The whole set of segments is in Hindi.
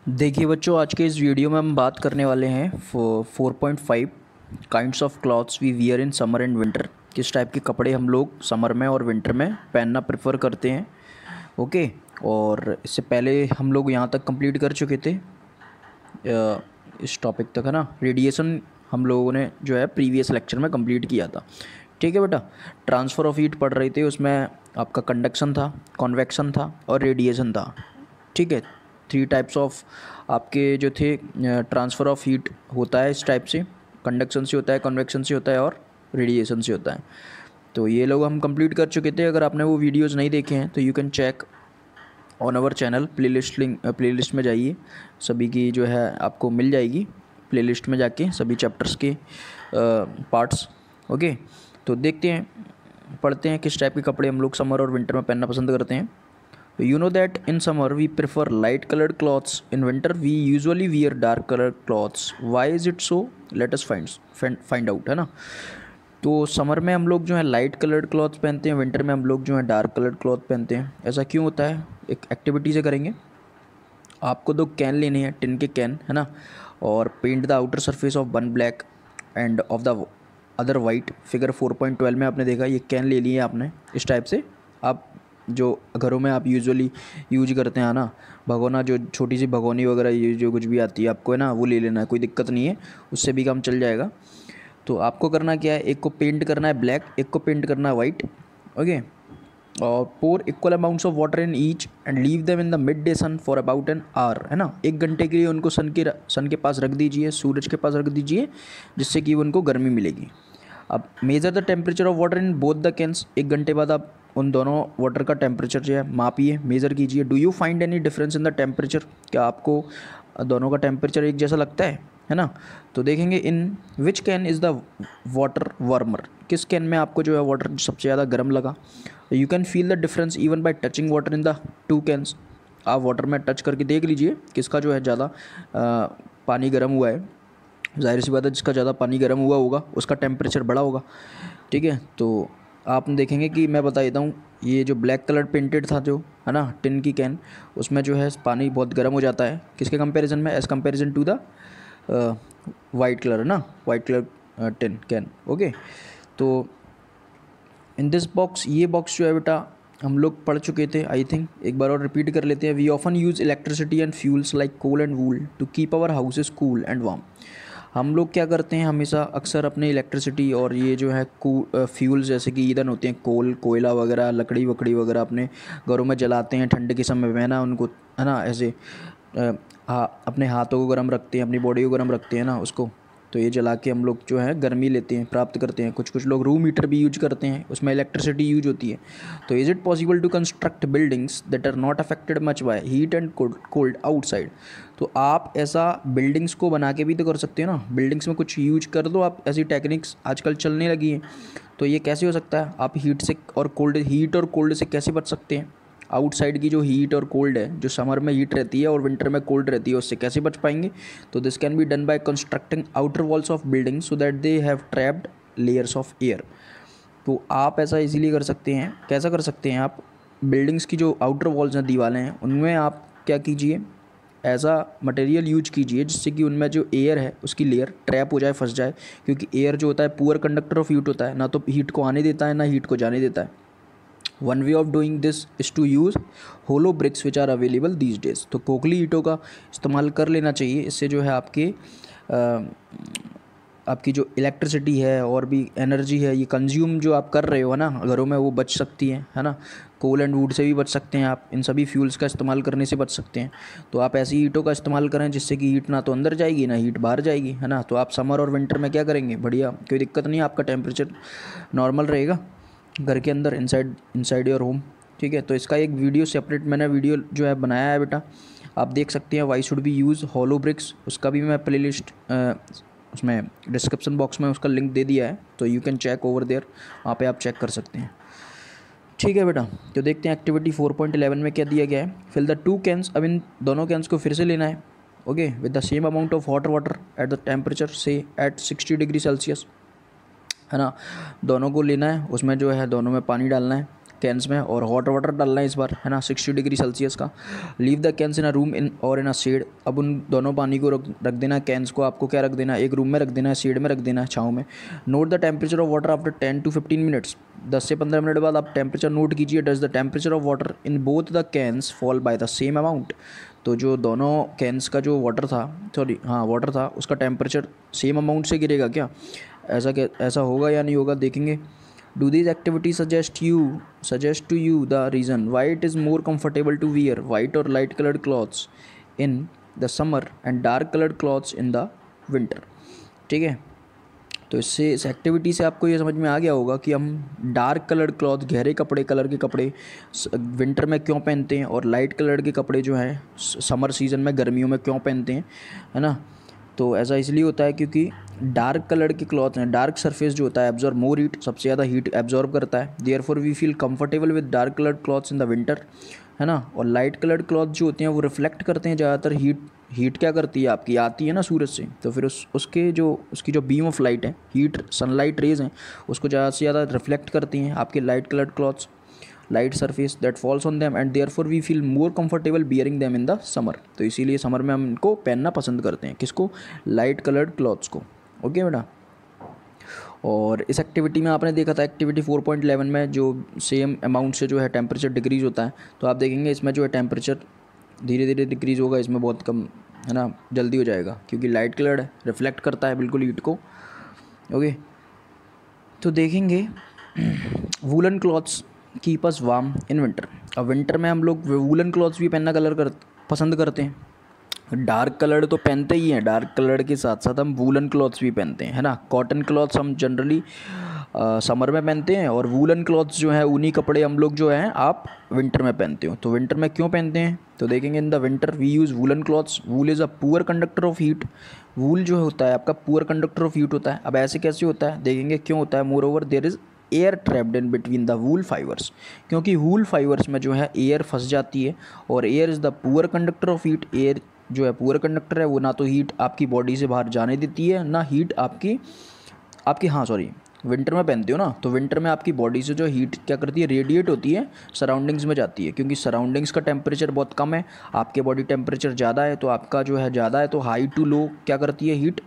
देखिए बच्चों, आज के इस वीडियो में हम बात करने वाले हैं 4.5 kinds of clothes we wear in summer and winter. किस टाइप के कपड़े हम लोग समर में और विंटर में पहनना प्रेफर करते हैं। ओके। और इससे पहले हम लोग यहाँ तक कंप्लीट कर चुके थे, इस टॉपिक तक, है ना। रेडिएशन हम लोगों ने जो है प्रीवियस लेक्चर में कंप्लीट किया था। ठीक है बेटा। ट्रांसफ़र ऑफ हीट पढ़ रहे थे, उसमें आपका कंडक्शन था, कॉन्वेक्शन था और रेडिएशन था। ठीक है। 3 टाइप्स ऑफ आपके जो थे ट्रांसफ़र ऑफ हीट होता है इस टाइप से, कंडक्शन से होता है, कन्वेक्शन से होता है और रेडिएशन से होता है। तो ये लोग हम कंप्लीट कर चुके थे। अगर आपने वो वीडियोज़ नहीं देखे हैं तो you can check on our channel. Playlist में जाइए, सभी की जो है आपको मिल जाएगी प्लेलिस्ट में जाके सभी चैप्टर्स के पार्ट्स। ओके। तो देखते हैं, पढ़ते हैं किस टाइप के कपड़े हम लोग समर और विंटर में पहनना पसंद करते हैं। You know that in summer we prefer light colored clothes. In winter we usually wear dark colored clothes. Why is it so? Let us find out, है ना। तो समर में हम लोग जो है लाइट कलर्ड क्लॉथ पहनते हैं, विंटर में हम लोग जो है डार्क कलर्ड क्लॉथ पहनते हैं। ऐसा क्यों होता है, एक एक्टिविटी से करेंगे। आपको 2 कैन लेने हैं, टिन के कैन, है ना। और paint the outer surface of one black and of the other white. Figure 4.12 में आपने देखा, ये कैन ले लिए आपने इस टाइप से। आप जो घरों में आप यूजुअली यूज करते हैं ना, भगोना, जो छोटी सी भगोनी वगैरह, ये जो कुछ भी आती है आपको, है ना, वो ले लेना है, कोई दिक्कत नहीं है, उससे भी काम चल जाएगा। तो आपको करना क्या है, एक को पेंट करना है ब्लैक, एक को पेंट करना है वाइट। ओके। और pour equal amounts of water in each and leave them in the midday sun for about an hour, है ना। 1 घंटे के लिए उनको सन के पास रख दीजिए, सूरज के पास रख दीजिए, जिससे कि उनको गर्मी मिलेगी। अब measure the temperature of water in both the cans. 1 घंटे बाद आप उन दोनों वाटर का टेम्परेचर जो है मापिए, मेज़र कीजिए। Do you find any difference in the temperature? क्या आपको दोनों का टेम्परेचर एक जैसा लगता है ना। तो देखेंगे in which can is the water warmer. किस कैन में आपको जो है वाटर सबसे ज़्यादा गर्म लगा। You can feel the difference even by touching water in the 2 cans. आप वाटर में टच करके देख लीजिए किसका जो है ज़्यादा पानी गर्म हुआ है। ज़ाहिर सी बात है, जिसका ज़्यादा पानी गर्म हुआ होगा उसका टेम्परेचर बड़ा होगा। ठीक है। तो आप देखेंगे कि मैं बता देता हूँ, ये जो ब्लैक कलर पेंटेड था जो, है ना, टिन की कैन, उसमें जो है पानी बहुत गर्म हो जाता है। किसके कंपैरिजन में? As comparison to the white colour, है ना, white colour tin can. Okay. तो इन दिस बॉक्स, ये बॉक्स जो है बेटा हम लोग पढ़ चुके थे आई थिंक, एक बार और रिपीट कर लेते हैं। We often use electricity and fuels like coal and wool to keep our houses cool and warm. हम लोग क्या करते हैं, हमेशा अक्सर अपने इलेक्ट्रिसिटी और ये जो है फ्यूल्स जैसे कि ईंधन होते हैं, कोयला वगैरह, लकड़ी वकड़ी वगैरह अपने घरों में जलाते हैं ठंड के समय में ना, उनको, है ना, ऐसे अपने हाथों को गर्म रखते हैं, अपनी बॉडी को गर्म रखते हैं ना उसको। तो ये जला के हम लोग जो है गर्मी लेते हैं, प्राप्त करते हैं। कुछ लोग रूम हीटर भी यूज करते हैं, उसमें इलेक्ट्रिसिटी यूज होती है। तो is it possible to construct buildings that are not affected much by heat and cold outside. तो आप ऐसा बिल्डिंग्स को बना के भी तो कर सकते हो ना, बिल्डिंग्स में कुछ यूज कर दो आप, ऐसी टेक्निक्स आजकल चलने लगी हैं। तो ये कैसे हो सकता है, आप हीट और कोल्ड से कैसे बच सकते हैं। आउटसाइड की जो हीट और कोल्ड है, जो समर में हीट रहती है और विंटर में कोल्ड रहती है, उससे कैसे बच पाएंगे। तो this can be done by constructing outer walls of building so that they have trapped layers of air. तो आप ऐसा इजीली कर सकते हैं। कैसा कर सकते हैं आप, बिल्डिंग्स की जो आउटर वॉल्स हैं, दीवारें हैं, उनमें आप क्या कीजिए, ऐसा मटेरियल यूज कीजिए जिससे कि उनमें जो एयर है उसकी लेयर ट्रैप हो जाए, फंस जाए। क्योंकि एयर जो होता है पुअर कंडक्टर ऑफ हीट होता है, ना तो हीट को आने देता है ना हीट को जाने देता है। One way of doing this is to use hollow bricks which are available these days. तो खोखली ईंटों का इस्तेमाल कर लेना चाहिए। इससे जो है आपकी जो इलेक्ट्रिसिटी है और भी एनर्जी है, ये कंज्यूम जो आप कर रहे हो ना घरों में, वो बच सकती है ना। कोल एंड वुड से भी बच सकते हैं आप, इन सभी फ्यूल्स का इस्तेमाल करने से बच सकते हैं। तो आप ऐसी ईंटों का इस्तेमाल करें जिससे कि हीट ना तो अंदर जाएगी ना हीट बाहर जाएगी, है ना। तो आप समर और विंटर में क्या करेंगे, बढ़िया, कोई दिक्कत नहीं, आपका टेम्परेचर नॉर्मल रहेगा घर के अंदर, इनसाइड योर होम। ठीक है। तो इसका एक वीडियो सेपरेट मैंने वीडियो जो है बनाया है बेटा, आप देख सकते हैं। Why should be use hollow bricks, उसका भी मैं प्लेलिस्ट उसमें डिस्क्रिप्शन बॉक्स में उसका लिंक दे दिया है, तो you can check over there, वहाँ पे आप चेक कर सकते हैं। ठीक है बेटा। तो देखते हैं एक्टिविटी 4.11 में क्या दिया गया है। Fill the 2 cans. अब इन दोनों कैंस को फिर से लेना है। Okay. With the same amount of water at the temperature से एट 60 डिग्री सेल्सियस, है ना। दोनों को लेना है, उसमें जो है दोनों में पानी डालना है। कैंस में और हॉट वाटर डालना है इस बार, है ना, 60 डिग्री सेल्सियस का। Leave the cans in a room in और इन अ शेड। अब उन दोनों पानी को रख देना है, कैंस को आपको क्या रख देना है, एक रूम में रख देना है, शेड में रख देना है, छाँव में। Note the temperature of water after 10 to 15 minutes. 10 से 15 मिनट बाद आप टेम्परेचर नोट कीजिए। Does the temperature of water in both the cans fall by the same amount. तो जो दोनों कैंस का जो वाटर था, सॉरी हाँ वाटर था, उसका टेम्परेचर सेम अमाउंट से गिरेगा क्या, ऐसा होगा या नहीं होगा, देखेंगे। Do this activity suggest to you the reason why it is more comfortable to wear white और light coloured clothes in the summer and dark coloured clothes in the winter. ठीक है, तो इससे इस एक्टिविटी से आपको ये समझ में आ गया होगा कि हम डार्क कलर्ड क्लॉथ, गहरे कलर के कपड़े विंटर में क्यों पहनते हैं और लाइट कलर के कपड़े जो हैं समर सीज़न में, गर्मियों में क्यों पहनते हैं, है ना। तो ऐसा इसलिए होता है क्योंकि डार्क कलर के क्लॉथ हैं, डार्क सरफेस जो होता है एब्जॉर्ब मोर हीट, सबसे ज़्यादा हीट एब्जॉर्ब करता है। Therefore we feel comfortable with dark coloured clothes in the winter, है ना। और लाइट कलर्ड क्लॉथ जो होते हैं वो रिफ्लेक्ट करते हैं ज़्यादातर हीट क्या करती है आपकी, आती है ना सूरज से, तो फिर उसकी जो बीम ऑफ लाइट है, हीट सनलाइट रेज हैं, उसको ज़्यादा से ज़्यादा रिफ्लेक्ट करती हैं आपके light coloured clothes, light surface that falls on them and therefore we feel more comfortable bearing them in the summer. तो इसीलिए समर में हम इनको पहनना पसंद करते हैं, किसको, लाइट कलर्ड क्लॉथ्स को। ओके बेटा। और इस एक्टिविटी में आपने देखा था एक्टिविटी 4.11 में जो सेम अमाउंट से जो है टेम्परेचर डिक्रीज़ होता है, तो आप देखेंगे इसमें जो है टेम्परेचर धीरे धीरे डिक्रीज़ होगा, इसमें बहुत कम, है ना, जल्दी हो जाएगा क्योंकि लाइट कलर्ड है, रिफ्लेक्ट करता है बिल्कुल हीट को। ओके, तो देखेंगे woollen clothes keep us warm in winter. अब विंटर में हम लोग वूलन क्लॉथ्स भी पहनना पसंद करते हैं। डार्क कलर्ड तो पहनते ही हैं, डार्क कलर्ड के साथ साथ हम वूलन क्लॉथ्स भी पहनते हैं, है ना। कॉटन क्लॉथ्स हम जनरली समर में पहनते हैं और वूलन क्लॉथ्स जो है ऊनी कपड़े हम लोग जो हैं आप विंटर में पहनते हो। तो विंटर में क्यों पहनते हैं, तो देखेंगे in the winter we use woollen clothes. Wool is a poor conductor of heat. Wool जो होता है आपका पुअर कंडक्टर ऑफ हीट होता है। अब ऐसे कैसे होता है, देखेंगे क्यों होता है। Moreover there is air trapped in between the wool fibres, क्योंकि वूल फाइबर्स में जो है एयर फंस जाती है और air is the poor conductor of heat. Air जो है पुअर कंडक्टर है, वो ना तो हीट आपकी बॉडी से बाहर जाने देती है, ना हीट आपकी विंटर में पहनते हो ना, तो विंटर में आपकी बॉडी से जो हीट क्या करती है, रेडिएट होती है, सराउंडिंग्स में जाती है, क्योंकि सराउंडिंग्स का टेम्परेचर बहुत कम है, आपके बॉडी टेम्परेचर ज़्यादा है, तो आपका जो है ज़्यादा है, तो हाई टू लो क्या करती है, हीट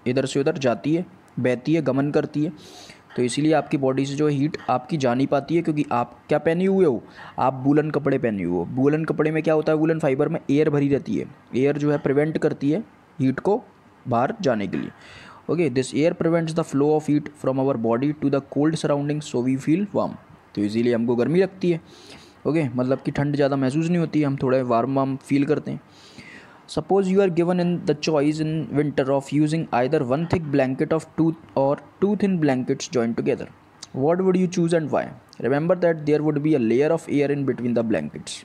इधर से उधर जाती है, बहती है, गमन करती है। तो इसीलिए आपकी बॉडी से जो है हीट आपकी जा नहीं पाती है, क्योंकि आप क्या पहने हुए हो, आप वूलन कपड़े पहने हुए हो। वूलन कपड़े में क्या होता है, वूलन फाइबर में एयर भरी रहती है, एयर जो है प्रिवेंट करती है हीट को बाहर जाने के लिए। Okay, this air prevents the flow of heat from our body to the cold surroundings, so we feel warm. तो इसीलिए हमको गर्मी लगती है। ओके, मतलब कि ठंड ज़्यादा महसूस नहीं होती है, हम थोड़े वार्म फील करते हैं। Suppose you are given in the choice in winter of using either one thick blanket of two thin blankets joined together. What would you choose and why? Remember that there would be a layer of air in between the blankets.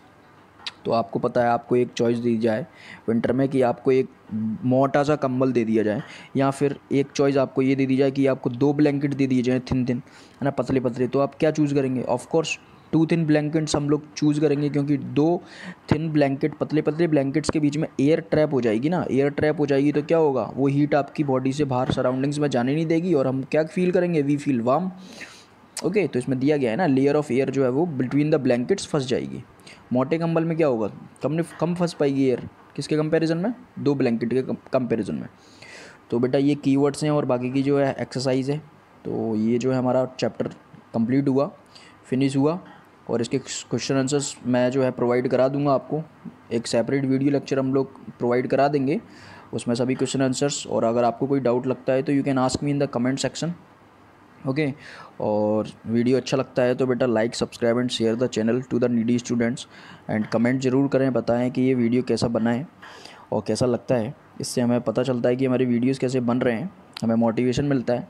तो आपको पता है, आपको एक चॉइस दी जाए विंटर में कि आपको एक मोटा सा कंबल दे दिया जाए, या फिर एक चॉइस आपको ये दे दी जाए कि आपको 2 ब्लैंकेट दे दिए जाए थिन, है ना, पतले पतले, तो आप क्या चूज़ करेंगे? ऑफ कोर्स 2 थिन ब्लैंकेट्स हम लोग चूज़ करेंगे, क्योंकि 2 थिन ब्लैंकेट, पतले पतले ब्लैंकेट्स के बीच में एयर ट्रैप हो जाएगी ना, एयर ट्रैप हो जाएगी तो क्या होगा, वो हीट आपकी बॉडी से बाहर सराउंडिंग्स में जाने नहीं देगी और हम क्या फील करेंगे, वी फील वार्म। ओके, तो इसमें दिया गया है ना, लेयर ऑफ एयर जो है वो बिटवीन द ब्लैंकेट्स फंस जाएगी। मोटे कंबल में क्या होगा, कम फंस पाएगी एयर, किसके कंपैरिजन में, 2 ब्लैंकेट के कंपैरिजन में। तो बेटा ये कीवर्ड्स हैं और बाकी की जो है एक्सरसाइज है। तो ये जो है हमारा चैप्टर कंप्लीट हुआ, फिनिश हुआ, और इसके क्वेश्चन आंसर्स मैं जो है प्रोवाइड करा दूंगा आपको। एक सेपरेट वीडियो लेक्चर हम लोग प्रोवाइड करा देंगे, उसमें सभी क्वेश्चन आंसर्स, और अगर आपको कोई डाउट लगता है तो you can ask me in the comment section. Okay, और वीडियो अच्छा लगता है तो बेटा like, subscribe and share the channel to the needy students, and comment ज़रूर करें, बताएं कि ये वीडियो कैसा बना है और कैसा लगता है। इससे हमें पता चलता है कि हमारे वीडियोस कैसे बन रहे हैं, हमें मोटिवेशन मिलता है।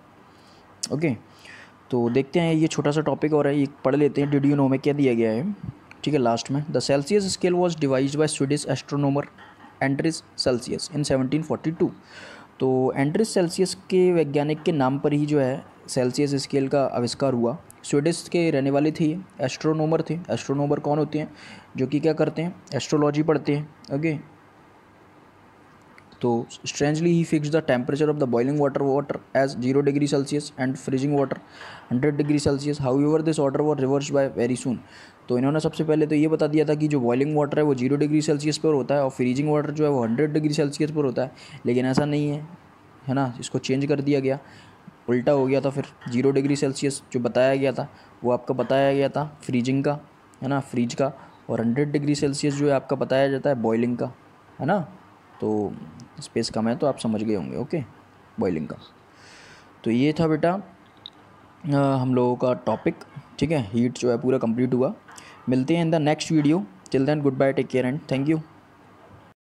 ओके, तो देखते हैं, ये छोटा सा टॉपिक और है, ये पढ़ लेते हैं। डिड यू नो में क्या दिया गया है, ठीक है, लास्ट में। The Celsius scale was devised by Swedish astronomer Anders Celsius in 1742। तो एंड्रिस सेल्सियस के वैज्ञानिक के नाम पर ही जो है सेल्सियस स्केल का आविष्कार हुआ। स्वीडिश के रहने वाले थे, एस्ट्रोनॉमर थे। एस्ट्रोनॉमर कौन होते हैं, जो कि क्या करते हैं, एस्ट्रोलॉजी पढ़ते हैं। ओके, तो strangely he fix the temperature of the boiling water as 0 degree Celsius and freezing water 100 degree Celsius. However this order was reversed by very soon. तो इन्होंने सबसे पहले तो ये बता दिया था कि जो बॉइलिंग वाटर है वो 0 डिग्री सेल्सियस पर होता है और फ्रीजिंग वाटर जो है वो 100 डिग्री सेल्सियस पर होता है, लेकिन ऐसा नहीं है ना, इसको चेंज कर दिया गया, उल्टा हो गया था। फिर 0 डिग्री सेल्सियस जो बताया गया था वो आपका बताया गया था फ्रीजिंग का, है ना, फ्रीज का, और 100 डिग्री सेल्सियस जो है आपका बताया जाता है बॉइलिंग का, है ना। तो स्पेस कम है तो आप समझ गए होंगे, ओके, बॉइलिंग का। तो ये था बेटा हम लोगों का टॉपिक, ठीक है। हीट जो है पूरा कंप्लीट हुआ। मिलते हैं in the next video. Till then goodbye, take care and thank you.